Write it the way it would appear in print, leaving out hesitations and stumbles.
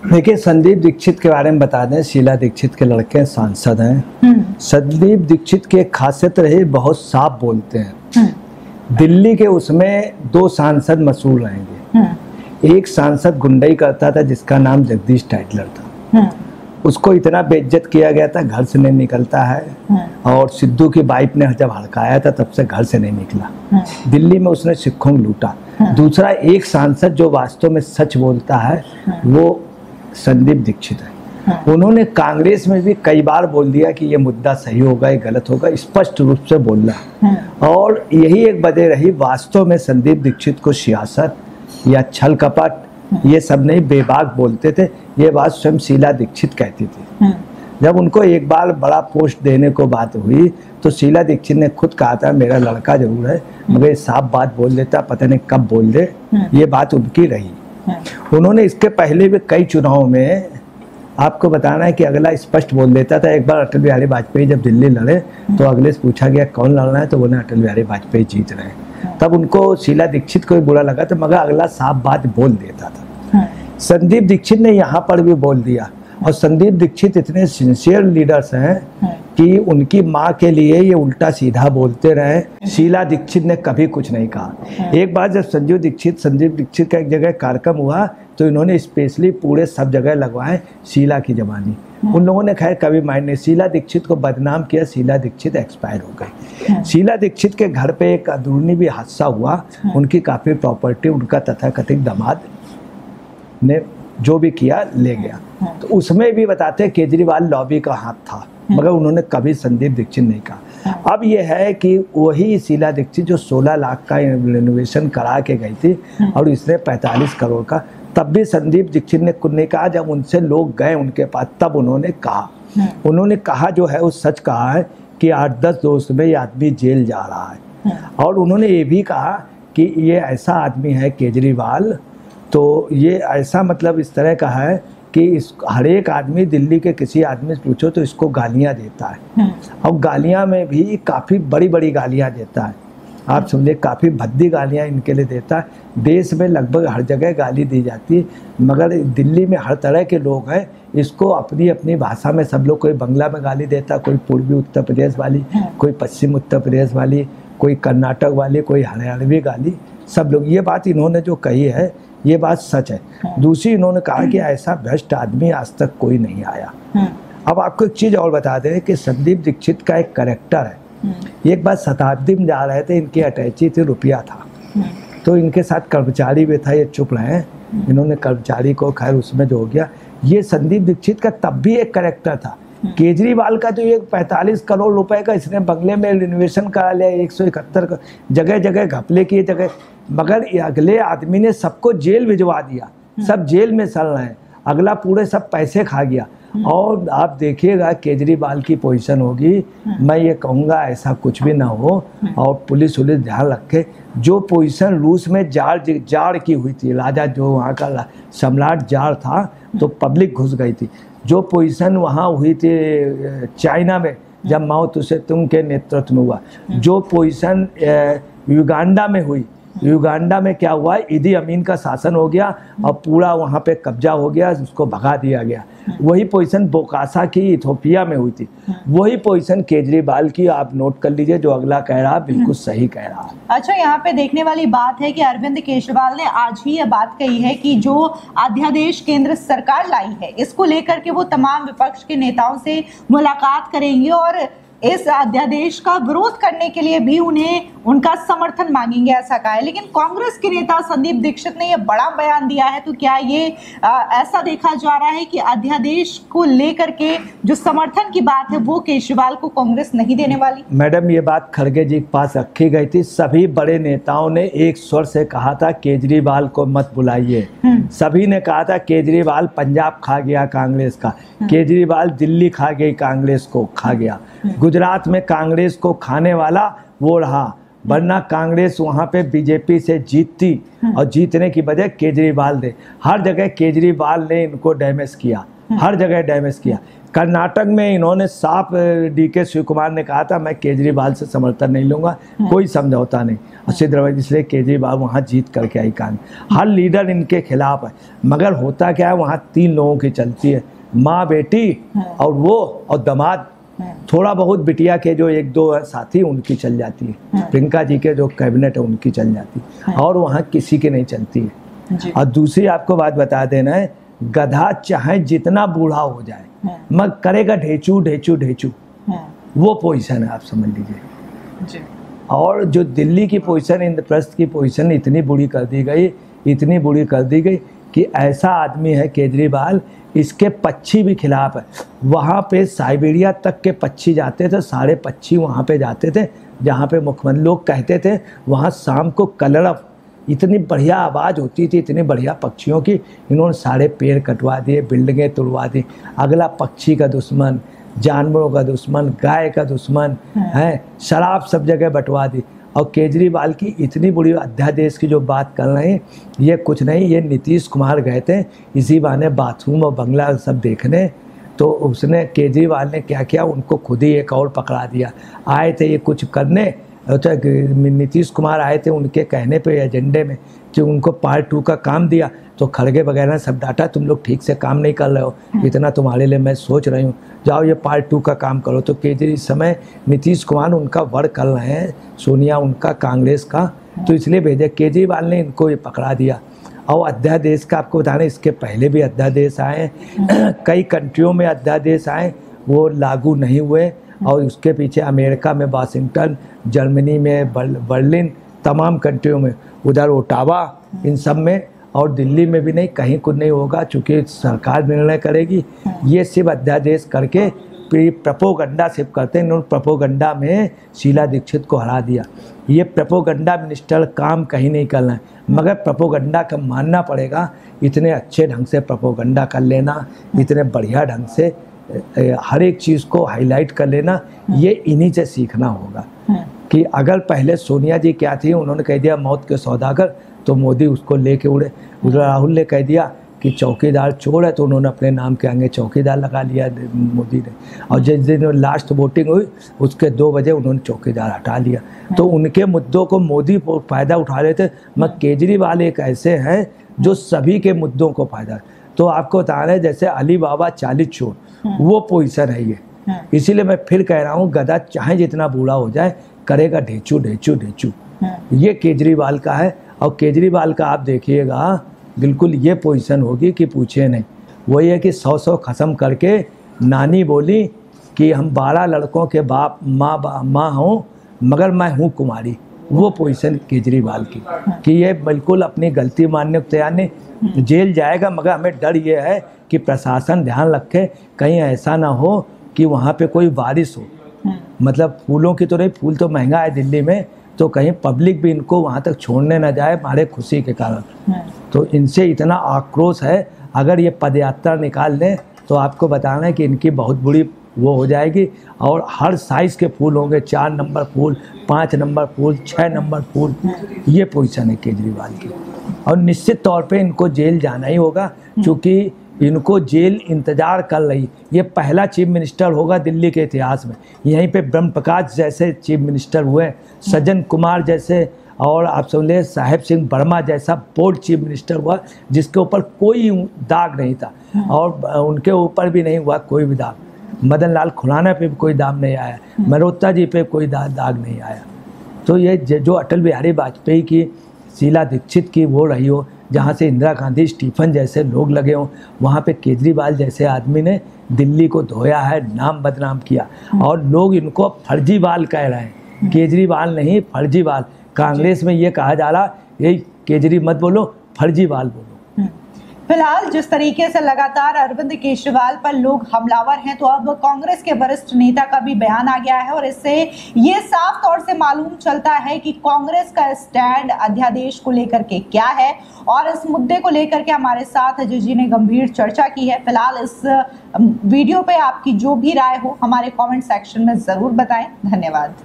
देखिए, संदीप दीक्षित के बारे में बता दें। शीला दीक्षित के लड़के सांसद हैं। संदीप दीक्षित की एक खासियत रही, बहुत साफ बोलते हैं। दिल्ली के उसमें 2 सांसद मशहूर रहेंगे। एक सांसद गुंडई करता था जिसका नाम जगदीश टाइटलर था। उसको इतना बेइज्जत किया गया था, घर से नहीं निकलता है। और सिद्धू की वाइफ ने जब हड़काया था तब से घर से नहीं निकला। दिल्ली में उसने सिखों को लूटा। दूसरा एक सांसद जो वास्तव में सच बोलता है वो संदीप दीक्षित है। उन्होंने कांग्रेस में भी कई बार बोल दिया कि ये मुद्दा सही होगा, ये गलत होगा, स्पष्ट रूप से बोलना। और यही एक वजह रही, वास्तव में संदीप दीक्षित को सियासत या छल कपट ये सब नहीं, बेबाक बोलते थे। ये बात स्वयं शीला दीक्षित कहती थी। जब उनको एक बार बड़ा पोस्ट देने को बात हुई तो शीला दीक्षित ने खुद कहा था, मेरा लड़का जरूर है मगर साफ बात बोल देता, पता नहीं कब बोल दे। ये बात उनकी रही। उन्होंने इसके पहले भी कई चुनाव में, आपको बताना है कि अगला स्पष्ट बोल देता था। एक बार अटल बिहारी वाजपेयी जब दिल्ली लड़े तो अगले से पूछा गया कौन लड़ रहा है, तो बोले अटल बिहारी वाजपेयी जीत रहे हैं। तब उनको शीला दीक्षित को भी बुरा लगा था, मगर अगला साफ बात बोल देता था। संदीप दीक्षित ने यहाँ पर भी बोल दिया। और संदीप दीक्षित इतने सिंसियर लीडर्स हैं कि उनकी माँ के लिए ये उल्टा सीधा बोलते रहे। शीला दीक्षित ने कभी कुछ नहीं कहा। एक बार जब संदीप दीक्षित का एक जगह कार्यक्रम हुआ तो इन्होंने स्पेशली पूरे सब जगह लगवाए शीला की जवानी। उन लोगों ने खैर कभी माइंड नहीं, शीला दीक्षित को बदनाम किया। शीला दीक्षित एक्सपायर हो गई। शीला दीक्षित के घर पे एक अंदरूनी भी हादसा हुआ। उनकी काफ़ी प्रॉपर्टी उनका तथाकथित दामाद ने जो भी किया ले गया। तो उसमें भी बताते केजरीवाल लॉबी का हाथ था, मगर उन्होंने कभी संदीप दीक्षित नहीं कहा। अब यह है कि वही शीला दीक्षित जो 16 लाख का रिनोवेशन करा के गई थी और इसने 45 करोड़ का, तब भी संदीप दीक्षित ने कुछ नहीं कहा। जब उनसे लोग गए उनके पास तब उन्होंने कहा जो है वो सच कहा है कि 8-10 दोस्त में ये आदमी जेल जा रहा है। और उन्होंने ये भी कहा कि ये ऐसा आदमी है केजरीवाल, तो ये ऐसा मतलब इस तरह का है कि इस हर एक आदमी दिल्ली के किसी आदमी से पूछो तो इसको गालियां देता है। और गालियां में भी काफ़ी बड़ी बड़ी गालियां देता है। आप समझे, काफ़ी भद्दी गालियां इनके लिए देता है। देश में लगभग हर जगह गाली दी जाती है, मगर दिल्ली में हर तरह के लोग हैं। इसको अपनी अपनी भाषा में सब लोग, कोई बंगला में गाली देता, कोई पूर्वी उत्तर प्रदेश वाली, कोई पश्चिम उत्तर प्रदेश वाली, कोई कर्नाटक वाली, कोई हरियाणवी गाली, सब लोग। ये बात इन्होंने जो कही है ये बात सच है। दूसरी इन्होंने कहा कि ऐसा भ्रष्ट आदमी आज तक कोई नहीं आया। अब आपको एक चीज़ और बता दें कि संदीप दीक्षित का एक कैरेक्टर है। एक बार शताब्दी में जा रहे थे, इनकी अटैची थी, रुपया था, तो इनके साथ कर्मचारी भी था, ये चुप रहे। इन्होंने कर्मचारी को, खैर उसमें जो हो गया। ये संदीप दीक्षित का तब भी एक कैरेक्टर था। केजरीवाल का तो ये 45 करोड़ रुपए का इसने बंगले में रिनोवेशन करा लिया, 171 का जगह जगह घपले किए जगह, मगर अगले आदमी ने सबको जेल भिजवा दिया। सब जेल में चल रहे हैं, अगला पूरे सब पैसे खा गया। और आप देखिएगा केजरीवाल की पोजीशन होगी, मैं ये कहूँगा ऐसा कुछ भी ना हो। और पुलिस ध्यान रखे। जो पोजीशन रूस में जाड़ की हुई थी, राजा जो वहाँ का सम्राट जाड़ था, तो पब्लिक घुस गई थी। जो पोजीशन वहाँ हुई थी चाइना में जब माओ तुसे तुंग के नेतृत्व में हुआ, जो पोजीशन युगांडा में हुई, युगांडा में क्या हुआ, इदी अमीन का शासन हो गया और पूरा वहाँ पे कब्जा हो गया, उसको भगा दिया गया। वही पोजीशन बोकासा की इथोपिया में हुई थी। वही पोजीशन केजरीवाल की, आप नोट कर लीजिए। जो अगला कह रहा बिल्कुल सही कह रहा। अच्छा, यहाँ पे देखने वाली बात है कि अरविंद केजरीवाल ने आज ही ये बात कही है कि जो अध्यादेश केंद्र सरकार लाई है इसको लेकर के वो तमाम विपक्ष के नेताओं से मुलाकात करेंगे और इस अध्यादेश का विरोध करने के लिए भी उन्हें उनका समर्थन मांगेंगे, ऐसा कहा है। लेकिन कांग्रेस के नेता संदीप दीक्षित ने यह बड़ा बयान दिया है, तो क्या ये ऐसा देखा जा रहा है कि अध्यादेश को लेकर के जो समर्थन की बात है वो केजरीवाल को कांग्रेस नहीं देने वाली? मैडम, ये बात खड़गे जी के पास रखी गई थी। सभी बड़े नेताओं ने एक स्वर से कहा था केजरीवाल को मत बुलाइए। सभी ने कहा था केजरीवाल पंजाब खा गया कांग्रेस का, केजरीवाल दिल्ली खा गई कांग्रेस को, खा गया। गुजरात में कांग्रेस को खाने वाला वो रहा, वरना कांग्रेस वहाँ पे बीजेपी से जीतती और जीतने की वजह केजरीवाल ने, हर जगह केजरीवाल ने इनको डैमेज किया, हर जगह डैमेज किया। कर्नाटक में इन्होंने साफ डीके शिव कुमार ने कहा था मैं केजरीवाल से समर्थन नहीं लूंगा, कोई समझौता नहीं। और सिद्धरामैया इसलिए केजरीवाल वहाँ जीत करके आई कान। हर लीडर इनके खिलाफ है, मगर होता क्या है वहाँ 3 लोगों की चलती है, माँ बेटी और वो और दामाद। थोड़ा बहुत बिटिया के जो 1-2 साथी उनकी चल जाती है, प्रियंका जी के जो कैबिनेट है उनकी चल जाती है, और वहाँ किसी की नहीं चलती है। और दूसरी आपको बात बता देना है, गधा चाहे जितना बूढ़ा हो जाए मगर करेगा ढेचू ढेचू ढेचू, वो पोजीशन है, आप समझ लीजिए। और जो दिल्ली की पोजीशन, इंद्रप्रस्थ की पोजीशन इतनी बुरी कर दी गई, इतनी बुरी कर दी गई कि ऐसा आदमी है केजरीवाल, इसके पक्षी भी खिलाफ है। वहाँ पे साइबेरिया तक के पक्षी जाते थे, सारे पक्षी वहाँ पे जाते थे जहाँ पे मुख्यमंत्री लोग कहते थे वहाँ शाम को कलरव, इतनी बढ़िया आवाज़ होती थी, इतनी बढ़िया पक्षियों की, इन्होंने सारे पेड़ कटवा दिए, बिल्डिंगें तोड़वा दी। अगला पक्षी का दुश्मन, जानवरों का दुश्मन, गाय का दुश्मन है, शराब सब जगह बंटवा दी। और केजरीवाल की इतनी बुरी अध्यादेश की जो बात कर रहे हैं, ये कुछ नहीं, ये नीतीश कुमार गए थे इसी बहाने बाथरूम और बंगला सब देखने, तो उसने केजरीवाल ने क्या किया, उनको खुद ही एक और पकड़ा दिया। आए थे ये कुछ करने, तो नीतीश कुमार आए थे उनके कहने पे एजेंडे में कि उनको पार्ट 2 का काम दिया, तो खड़गे वगैरह सब डाटा, तुम लोग ठीक से काम नहीं कर रहे हो, इतना तुम्हारे लिए मैं सोच रही हूँ, जाओ ये पार्ट 2 का काम करो। तो केजरी इस समय नीतीश कुमार उनका वर्क कर रहे हैं, सोनिया उनका कांग्रेस का, तो इसलिए भेजे, केजरीवाल ने इनको ये पकड़ा दिया। और अध्यादेश का आपको बताना, इसके पहले भी अध्यादेश आए, कई कंट्रियों में अध्यादेश आए, वो लागू नहीं हुए। और उसके पीछे अमेरिका में वाशिंगटन, जर्मनी में बर्लिन, तमाम कंट्रियों में, उधर ओटावा, इन सब में, और दिल्ली में भी नहीं, कहीं कुछ नहीं होगा, चूँकि सरकार निर्णय करेगी। ये सिर्फ अध्यादेश करके प्रोपोगंडा सिर्फ करते हैं। इन्होंने प्रोपोगंडा में शीला दीक्षित को हरा दिया। ये प्रोपोगंडा मिनिस्टर काम कहीं नहीं करना है, मगर प्रोपोगंडा का मानना पड़ेगा, इतने अच्छे ढंग से प्रोपोगंडा कर लेना, इतने बढ़िया ढंग से हर एक चीज़ को हाईलाइट कर लेना, ये इन्हीं से सीखना होगा। कि अगर पहले सोनिया जी क्या थी, उन्होंने कह दिया मौत के सौदागर, तो मोदी उसको लेके उड़े। उधर राहुल ने कह दिया कि चौकीदार चोर है, तो उन्होंने अपने नाम के आगे चौकीदार लगा लिया मोदी ने। और जिस दिन लास्ट वोटिंग हुई उसके 2 बजे उन्होंने चौकीदार हटा लिया। तो उनके मुद्दों को मोदी फ़ायदा उठा रहे थे, मगर केजरीवाल एक ऐसे हैं जो सभी के मुद्दों को फ़ायदा। तो आपको बता रहे हैं जैसे अली बाबा 40 चोर, वो पोजीशन है ये। इसीलिए मैं फिर कह रहा हूँ, गधा चाहे जितना बूढ़ा हो जाए करेगा ढेचू ढेचू ढेचू, ये केजरीवाल का है। और केजरीवाल का आप देखिएगा बिल्कुल ये पोजीशन होगी कि पूछे नहीं। वही है कि 100 खत्म करके नानी बोली कि हम 12 लड़कों के बाप माँ हूँ, मगर मैं हूँ कुमारी। वो पोजीशन केजरीवाल की कि ये बिल्कुल अपनी गलती मानने को तैयार नहीं, जेल जाएगा, मगर हमें डर ये है कि प्रशासन ध्यान रखे कहीं ऐसा ना हो कि वहाँ पे कोई बारिश हो। मतलब फूलों की तो नहीं, फूल तो महंगा है दिल्ली में, तो कहीं पब्लिक भी इनको वहाँ तक छोड़ने ना जाए हमारे खुशी के कारण। तो इनसे इतना आक्रोश है, अगर ये पदयात्रा निकाल लें तो आपको बताना है कि इनकी बहुत बुरी वो हो जाएगी। और हर साइज़ के फूल होंगे, 4 नंबर फूल, 5 नंबर फूल, 6 नंबर फूल, ये पोजीशन है केजरीवाल की। और निश्चित तौर पे इनको जेल जाना ही होगा, क्योंकि इनको जेल इंतज़ार कर रही। ये पहला चीफ मिनिस्टर होगा दिल्ली के इतिहास में। यहीं पे ब्रह्म प्रकाश जैसे चीफ मिनिस्टर हुए, सज्जन कुमार जैसे, और आप समझ लें साहेब सिंह वर्मा जैसा बोर्ड चीफ मिनिस्टर हुआ, जिसके ऊपर कोई दाग नहीं था, और उनके ऊपर भी नहीं हुआ कोई भी दाग। मदन लाल खुराना पे भी कोई दाग नहीं आया, मल्होत्रा जी पे कोई दाग नहीं आया। तो ये जो अटल बिहारी वाजपेयी की, शीला दीक्षित की वो रही हो, जहाँ से इंदिरा गांधी, स्टीफन जैसे लोग लगे हों, वहाँ पे केजरीवाल जैसे आदमी ने दिल्ली को धोया है, नाम बदनाम किया। और लोग इनको फर्जीवाल कह रहे हैं, केजरीवाल नहीं फर्जीवाल। कांग्रेस में ये कहा जा रहा, यही केजरी मत बोलो, फर्जीवाल बोलो। फिलहाल जिस तरीके से लगातार अरविंद केजरीवाल पर लोग हमलावर हैं, तो अब कांग्रेस के वरिष्ठ नेता का भी बयान आ गया है, और इससे ये साफ तौर से मालूम चलता है कि कांग्रेस का स्टैंड अध्यादेश को लेकर के क्या है। और इस मुद्दे को लेकर के हमारे साथ अजय जी ने गंभीर चर्चा की है। फिलहाल इस वीडियो पे आपकी जो भी राय हो हमारे कमेंट सेक्शन में जरूर बताएं। धन्यवाद।